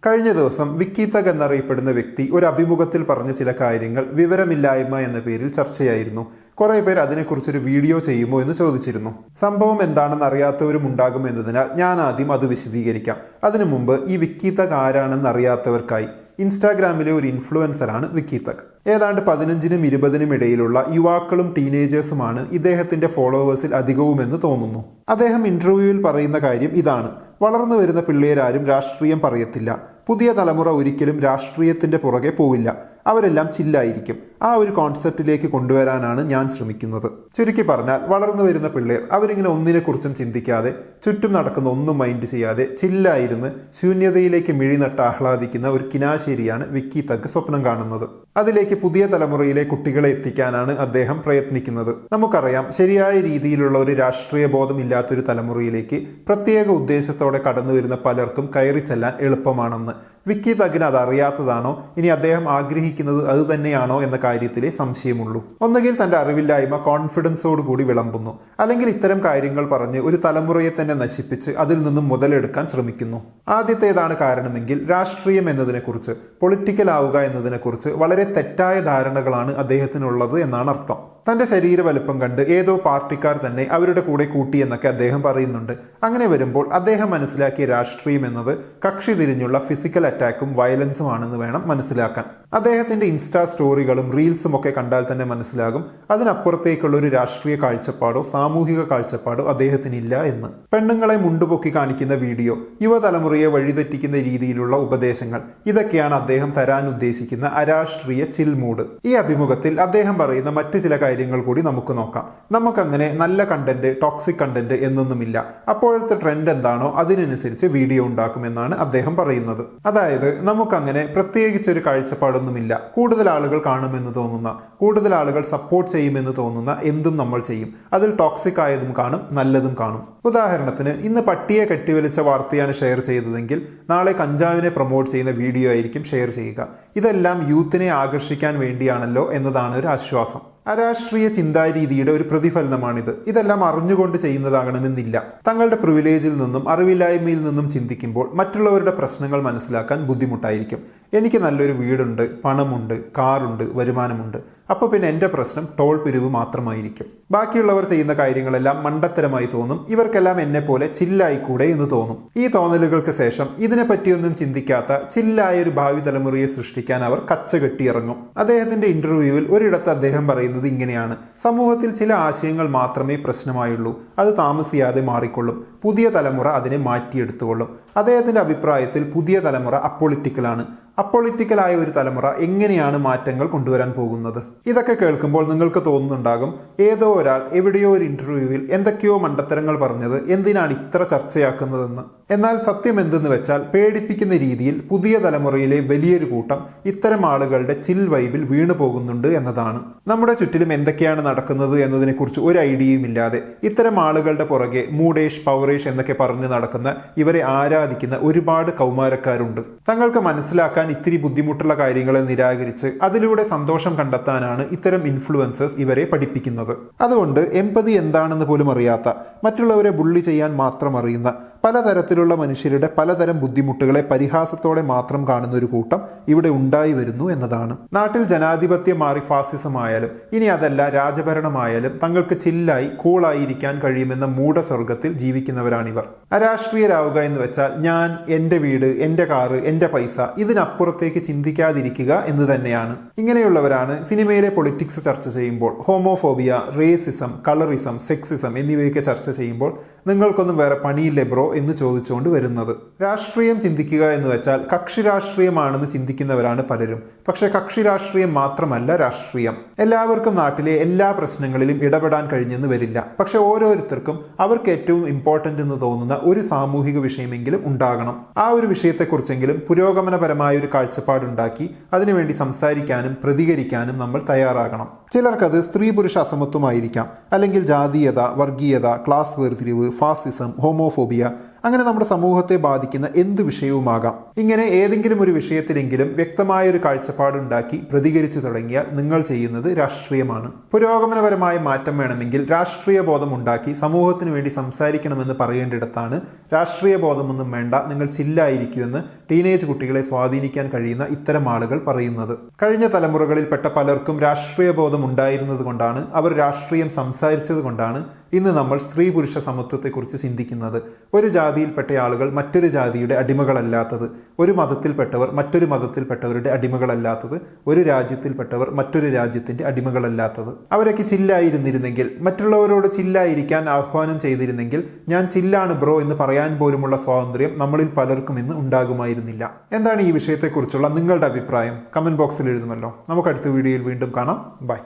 കഴിഞ്ഞ ദിവസം വിക്കി തഗ് എന്നറിയപ്പെടുന്ന വ്യക്തി ഒരു അഭിമുഖത്തിൽ പറഞ്ഞ ചില കാര്യങ്ങൾ വിവരമില്ലായ്മ എന്ന പേരിൽ ചർച്ചയായിരുന്നു. കുറെ പേർ അതിനെക്കുറിച്ചൊരു വീഡിയോ ചെയ്യുമോ എന്ന് ചോദിച്ചിരുന്നു. സംഭവം എന്താണെന്ന് അറിയാത്തവരും ഉണ്ടാകും എന്നതിനാൽ ഞാൻ ആദ്യം അത് വിശദീകരിക്കാം. അതിനു മുമ്പ് ഈ വിക്കി തഗ് ആരാണെന്ന് അറിയാത്തവർക്കായി ഇൻസ്റ്റാഗ്രാമിലെ ഒരു ഇൻഫ്ലുവൻസറാണ് വിക്കി തഗ്. ഏതാണ്ട് 15-നും 20-നും ഇടയിലുള്ള യുവാക്കളും ടീനേജേഴ്സുമാണ് ഇദ്ദേഹത്തിന്റെ ഫോളോവേഴ്സിൽ അധികവുമെന്ന് തോന്നുന്നു. അദ്ദേഹം ഇന്റർവ്യൂവിൽ പറയുന്ന കാര്യം ഇതാണ്: വളർന്നു വരുന്ന പിള്ളേരാരും രാഷ്ട്രീയം പറയത്തില്ല. പുതിയ തലമുറ ഒരിക്കലും രാഷ്ട്രീയത്തിന്റെ പുറകെ പോവില്ല. അവരെല്ലാം ചില്ലായിരിക്കും. ആ ഒരു കോൺസെപ്റ്റിലേക്ക് കൊണ്ടുവരാനാണ് ഞാൻ ശ്രമിക്കുന്നത്. ചുരുക്കി പറഞ്ഞാൽ, വളർന്നു വരുന്ന പിള്ളേർ അവരിങ്ങനെ ഒന്നിനെക്കുറിച്ചും ചിന്തിക്കാതെ, ചുറ്റും നടക്കുന്ന ഒന്നും മൈൻഡ് ചെയ്യാതെ ചില്ലായിരുന്ന് ശൂന്യതയിലേക്ക് മിഴിനട്ട് ആഹ്ലാദിക്കുന്ന ഒരു കിനാശേരിയാണ് വിക്കി തഗ് സ്വപ്നം കാണുന്നത്. അതിലേക്ക് പുതിയ തലമുറയിലെ കുട്ടികളെ എത്തിക്കാനാണ് അദ്ദേഹം പ്രയത്നിക്കുന്നത്. നമുക്കറിയാം, ശരിയായ രീതിയിലുള്ള ഒരു രാഷ്ട്രീയ ബോധം ഇല്ലാത്തൊരു തലമുറയിലേക്ക് പ്രത്യേക ഉദ്ദേശത്തോടെ കടന്നു വരുന്ന പലർക്കും കയറി ചെല്ലാൻ എളുപ്പമാണെന്ന്. വിക്കി തഗിന് അത് അറിയാത്തതാണോ, ഇനി അദ്ദേഹം ആഗ്രഹിക്കുന്നത് അത് തന്നെയാണോ എന്ന കാര്യത്തിലെ സംശയമുള്ളൂ. ഒന്നുകിൽ തന്റെ അറിവില്ലായ്മ കോൺഫിഡൻസോടുകൂടി വിളമ്പുന്നു, അല്ലെങ്കിൽ ഇത്തരം കാര്യങ്ങൾ പറഞ്ഞ് ഒരു തലമുറയെ തന്നെ നശിപ്പിച്ച് അതിൽ നിന്നും മുതലെടുക്കാൻ ശ്രമിക്കുന്നു. ആദ്യത്തേതാണ് കാരണമെങ്കിൽ രാഷ്ട്രീയം എന്നതിനെക്കുറിച്ച്, പൊളിറ്റിക്കൽ ആവുക എന്നതിനെക്കുറിച്ച് വളരെ തെറ്റായ ധാരണകളാണ് അദ്ദേഹത്തിനുള്ളത് എന്നാണ് അർത്ഥം. തന്റെ ശരീര വലുപ്പം കണ്ട് ഏതോ പാർട്ടിക്കാർ തന്നെ അവരുടെ കൂടെ കൂട്ടി എന്നൊക്കെ അദ്ദേഹം പറയുന്നുണ്ട്. അങ്ങനെ വരുമ്പോൾ അദ്ദേഹം മനസ്സിലാക്കിയ രാഷ്ട്രീയം എന്നത് കക്ഷി തിരിഞ്ഞുള്ള ഫിസിക്കൽ അറ്റാക്കും വയലൻസും ആണെന്ന് വേണം മനസ്സിലാക്കാൻ. അദ്ദേഹത്തിന്റെ ഇൻസ്റ്റാ സ്റ്റോറികളും റീൽസും ഒക്കെ കണ്ടാൽ തന്നെ മനസ്സിലാകും അതിനപ്പുറത്തേക്കുള്ള ഒരു രാഷ്ട്രീയ കാഴ്ചപ്പാടോ സാമൂഹിക കാഴ്ചപ്പാടോ അദ്ദേഹത്തിനില്ല എന്ന്. പെണ്ണുങ്ങളെ മുണ്ടുപൊക്കി കാണിക്കുന്ന വീഡിയോ, യുവതലമുറയെ വഴിതെറ്റിക്കുന്ന രീതിയിലുള്ള ഉപദേശങ്ങൾ, ഇതൊക്കെയാണ് അദ്ദേഹം തരാൻ ഉദ്ദേശിക്കുന്ന അരാഷ്ട്രീയ ചിൽ മൂഡ്. ഈ അഭിമുഖത്തിൽ അദ്ദേഹം പറയുന്ന മറ്റു ചില കാര്യങ്ങൾ കൂടി നമുക്ക് നോക്കാം. നമുക്കങ്ങനെ നല്ല കണ്ടന്റ്, ടോക്സിക് കണ്ടന്റ് എന്നൊന്നുമില്ല. അപ്പോഴത്തെ ട്രെൻഡ് എന്താണോ അതിനനുസരിച്ച് വീഡിയോ ഉണ്ടാക്കുമെന്നാണ് അദ്ദേഹം പറയുന്നത്. അതായത് നമുക്കങ്ങനെ പ്രത്യേകിച്ചൊരു കാഴ്ചപ്പാടൊന്നുമില്ല. കൂടുതൽ ആളുകൾ കാണുമെന്ന് തോന്നുന്ന, കൂടുതൽ ആളുകൾ സപ്പോർട്ട് ചെയ്യുമെന്ന് തോന്നുന്ന എന്തും നമ്മൾ ചെയ്യും. അതിൽ ടോക്സിക് ആയതും കാണും, നല്ലതും കാണും. ഉദാഹരണത്തിന്, ഇന്ന് പട്ടിയെ കെട്ടിവലിച്ച വാർത്തയാണ് ഷെയർ ചെയ്തതെങ്കിൽ നാളെ കഞ്ചാവിനെ പ്രൊമോട്ട് ചെയ്യുന്ന വീഡിയോ ആയിരിക്കും ഷെയർ ചെയ്യുക. ഇതെല്ലാം യൂത്തിനെ ആകർഷിക്കാൻ വേണ്ടിയാണല്ലോ എന്നതാണ് ഒരു ആശ്വാസം. അരാഷ്ട്രീയ ചിന്താരീതിയുടെ ഒരു പ്രതിഫലനമാണിത്. ഇതെല്ലാം അറിഞ്ഞുകൊണ്ട് ചെയ്യുന്നതാകണമെന്നില്ല. തങ്ങളുടെ പ്രിവിലേജിൽ നിന്നും അറിവില്ലായ്മയിൽ നിന്നും ചിന്തിക്കുമ്പോൾ മറ്റുള്ളവരുടെ പ്രശ്നങ്ങൾ മനസ്സിലാക്കാൻ ബുദ്ധിമുട്ടായിരിക്കും. എനിക്ക് നല്ലൊരു വീടുണ്ട്, പണമുണ്ട്, കാറുണ്ട്, വരുമാനമുണ്ട്, അപ്പോൾ പിന്നെ എൻ്റെ പ്രശ്നം ടോൾ പിരിവ് മാത്രമായിരിക്കും. ബാക്കിയുള്ളവർ ചെയ്യുന്ന കാര്യങ്ങളെല്ലാം മണ്ടത്തരമായി തോന്നും. ഇവർക്കെല്ലാം എന്നെ പോലെ ചില്ലായിക്കൂടെ എന്ന് തോന്നും. ഈ തോന്നലുകൾക്ക് ശേഷം ഇതിനെപ്പറ്റിയൊന്നും ചിന്തിക്കാത്ത ചില്ലായ ഒരു ഭാവി തലമുറയെ സൃഷ്ടിക്കാൻ അവർ കച്ചകെട്ടിയിറങ്ങും. അദ്ദേഹത്തിന്റെ ഇന്റർവ്യൂവിൽ ഒരിടത്ത് അദ്ദേഹം പറയുന്നത് ഇങ്ങനെയാണ്: സമൂഹത്തിൽ ചില ആശയങ്ങൾ മാത്രമേ പ്രശ്നമായുള്ളൂ. അത് താമസിയാതെ മാറിക്കൊള്ളും. പുതിയ തലമുറ അതിനെ മാറ്റിയെടുത്തുകൊള്ളും. അദ്ദേഹത്തിന്റെ അഭിപ്രായത്തിൽ പുതിയ തലമുറ അപ്പൊളിറ്റിക്കലാണ്. അപ്പൊളിറ്റിക്കലായ ഒരു തലമുറ എങ്ങനെയാണ് മാറ്റങ്ങൾ കൊണ്ടുവരാൻ പോകുന്നത്? ഇതൊക്കെ കേൾക്കുമ്പോൾ നിങ്ങൾക്ക് തോന്നുന്നുണ്ടാകും, ഏതോ ഒരാൾ എവിടെയോ ഒരു ഇന്റർവ്യൂവിൽ എന്തൊക്കെയോ മണ്ടത്തരങ്ങൾ പറഞ്ഞത് എന്തിനാണ് ഇത്ര ചർച്ചയാക്കുന്നതെന്ന്. എന്നാൽ സത്യം എന്തെന്ന് വെച്ചാൽ, പേടിപ്പിക്കുന്ന രീതിയിൽ പുതിയ തലമുറയിലെ വലിയൊരു കൂട്ടം ഇത്തരം ആളുകളുടെ ചിൽ വൈബിൽ വീണു പോകുന്നുണ്ട് എന്നതാണ്. നമ്മുടെ ചുറ്റിലും എന്തൊക്കെയാണ് നടക്കുന്നത് എന്നതിനെക്കുറിച്ച് ഒരു ഐഡിയയും ഇല്ലാതെ ഇത്തരം ആളുകളുടെ പുറകെ മൂഡേഷ്, പവറേഷ് എന്നൊക്കെ പറഞ്ഞ് നടക്കുന്ന, ഇവരെ ആരാധിക്കുന്ന ഒരുപാട് കൗമാരക്കാരുണ്ട്. തങ്ങൾക്ക് മനസ്സിലാക്കാൻ ഇത്തിരി ബുദ്ധിമുട്ടുള്ള കാര്യങ്ങളെ നിരാകരിച്ച് അതിലൂടെ സന്തോഷം കണ്ടെത്താനാണ് ഇത്തരം ഇൻഫ്ലുവൻസേഴ്സ് ഇവരെ പഠിപ്പിക്കുന്നത്. അതുകൊണ്ട് എമ്പതി എന്താണെന്ന് പോലും അറിയാത്ത, മറ്റുള്ളവരെ ബുള്ളി ചെയ്യാൻ മാത്രം അറിയുന്ന, പലതരത്തിലുള്ള മനുഷ്യരുടെ പലതരം ബുദ്ധിമുട്ടുകളെ പരിഹാസത്തോടെ മാത്രം കാണുന്ന ഒരു കൂട്ടം ഇവിടെ ഉണ്ടായി വരുന്നു എന്നതാണ്. നാട്ടിൽ ജനാധിപത്യം മാറി ഫാസിസമായാലും, ഇനി അതല്ല രാജഭരണമായാലും, തങ്ങൾക്ക് ചില്ലായി കൂളായിരിക്കാൻ കഴിയുമെന്ന മൂഢസ്വർഗത്തിൽ ജീവിക്കുന്നവരാണിവർ. അരാഷ്ട്രീയരാവുക എന്ന് വെച്ചാൽ ഞാൻ, എൻ്റെ വീട്, എൻ്റെ കാറ്, എൻ്റെ പൈസ, ഇതിനപ്പുറത്തേക്ക് ചിന്തിക്കാതിരിക്കുക എന്ന് തന്നെയാണ്. ഇങ്ങനെയുള്ളവരാണ് സിനിമയിലെ പൊളിറ്റിക്സ് ചർച്ച ചെയ്യുമ്പോൾ ഹോമോഫോബിയ, റേസിസം, കളറിസം, സെക്സിസം എന്നിവയൊക്കെ ചർച്ച ചെയ്യുമ്പോൾ നിങ്ങൾക്കൊന്നും വേറെ പണിയില്ലേ ബ്രോ എന്ന് ചോദിച്ചുകൊണ്ട് വരുന്നത്. രാഷ്ട്രീയം ചിന്തിക്കുക എന്ന് വെച്ചാൽ കക്ഷി രാഷ്ട്രീയമാണെന്ന് ചിന്തിക്കുന്നവരാണ് പലരും. പക്ഷെ കക്ഷി രാഷ്ട്രീയം മാത്രമല്ല രാഷ്ട്രീയം. എല്ലാവർക്കും നാട്ടിലെ എല്ലാ പ്രശ്നങ്ങളിലും ഇടപെടാൻ കഴിഞ്ഞെന്ന് വരില്ല. പക്ഷെ ഓരോരുത്തർക്കും അവർക്ക് ഏറ്റവും ഇമ്പോർട്ടൻ്റ് എന്ന് തോന്നുന്ന ഒരു സാമൂഹിക വിഷയമെങ്കിലും ഉണ്ടാകണം. ആ ഒരു വിഷയത്തെക്കുറിച്ചെങ്കിലും പുരോഗമനപരമായ ഒരു കാഴ്ചപ്പാടുണ്ടാക്കി അതിനുവേണ്ടി സംസാരിക്കാനും പ്രതികരിക്കാനും നമ്മൾ തയ്യാറാകണം. ചിലർക്കത് സ്ത്രീ പുരുഷ അസമത്വമായിരിക്കാം, അല്ലെങ്കിൽ ജാതീയത, വർഗീയത, ക്ലാസ് വേർതിരിവ്, ഫാസിസം, ഹോമോഫോബിയ, അങ്ങനെ നമ്മുടെ സമൂഹത്തെ ബാധിക്കുന്ന എന്ത് വിഷയവുമാകാം. ഇങ്ങനെ ഏതെങ്കിലും ഒരു വിഷയത്തിലെങ്കിലും വ്യക്തമായൊരു കാഴ്ചപ്പാടുണ്ടാക്കി പ്രതികരിച്ചു തുടങ്ങിയാൽ നിങ്ങൾ ചെയ്യുന്നത് രാഷ്ട്രീയമാണ്. പുരോഗമനപരമായ മാറ്റം വേണമെങ്കിൽ രാഷ്ട്രീയ ബോധം ഉണ്ടാക്കി സമൂഹത്തിന് വേണ്ടി സംസാരിക്കണമെന്ന് പറയേണ്ടിടത്താണ് രാഷ്ട്രീയ ബോധമൊന്നും വേണ്ട, നിങ്ങൾ ചില്ലായിരിക്കുമെന്ന് ടീനേജ് കുട്ടികളെ സ്വാധീനിക്കാൻ കഴിയുന്ന ഇത്തരം ആളുകൾ പറയുന്നത്. കഴിഞ്ഞ തലമുറകളിൽപ്പെട്ട പലർക്കും രാഷ്ട്രീയ ബോധം ഉണ്ടായിരുന്നത് കൊണ്ടാണ്, അവർ രാഷ്ട്രീയം സംസാരിച്ചത് കൊണ്ടാണ് ഇന്ന് നമ്മൾ സ്ത്രീ പുരുഷ സമത്വത്തെക്കുറിച്ച് ചിന്തിക്കുന്നത്. ഒരു ജാതിയിൽപ്പെട്ട ആളുകൾ മറ്റൊരു ജാതിയുടെ അടിമകളല്ലാത്തത്, ഒരു മതത്തിൽപ്പെട്ടവർ മറ്റൊരു മതത്തിൽപ്പെട്ടവരുടെ അടിമകളല്ലാത്തത്, ഒരു രാജ്യത്തിൽപ്പെട്ടവർ മറ്റൊരു രാജ്യത്തിന്റെ അടിമകളല്ലാത്തത്. അവരൊക്കെ ചില്ലായിരുന്നിരുന്നെങ്കിൽ, മറ്റുള്ളവരോട് ചില്ലായിരിക്കാൻ ആഹ്വാനം ചെയ്തിരുന്നെങ്കിൽ, ഞാൻ ചില്ലാണ് ബ്രോ എന്ന് പറയാൻ പോലുമുള്ള സ്വാതന്ത്ര്യം നമ്മളിൽ പലർക്കും ഇന്ന് ഉണ്ടാകുമായിരുന്നില്ല. എന്താണ് ഈ വിഷയത്തെക്കുറിച്ചുള്ള നിങ്ങളുടെ അഭിപ്രായം? കമന്റ് ബോക്സിൽ എഴുതുമല്ലോ. നമുക്ക് അടുത്ത വീഡിയോയിൽ വീണ്ടും കാണാം. ബൈ.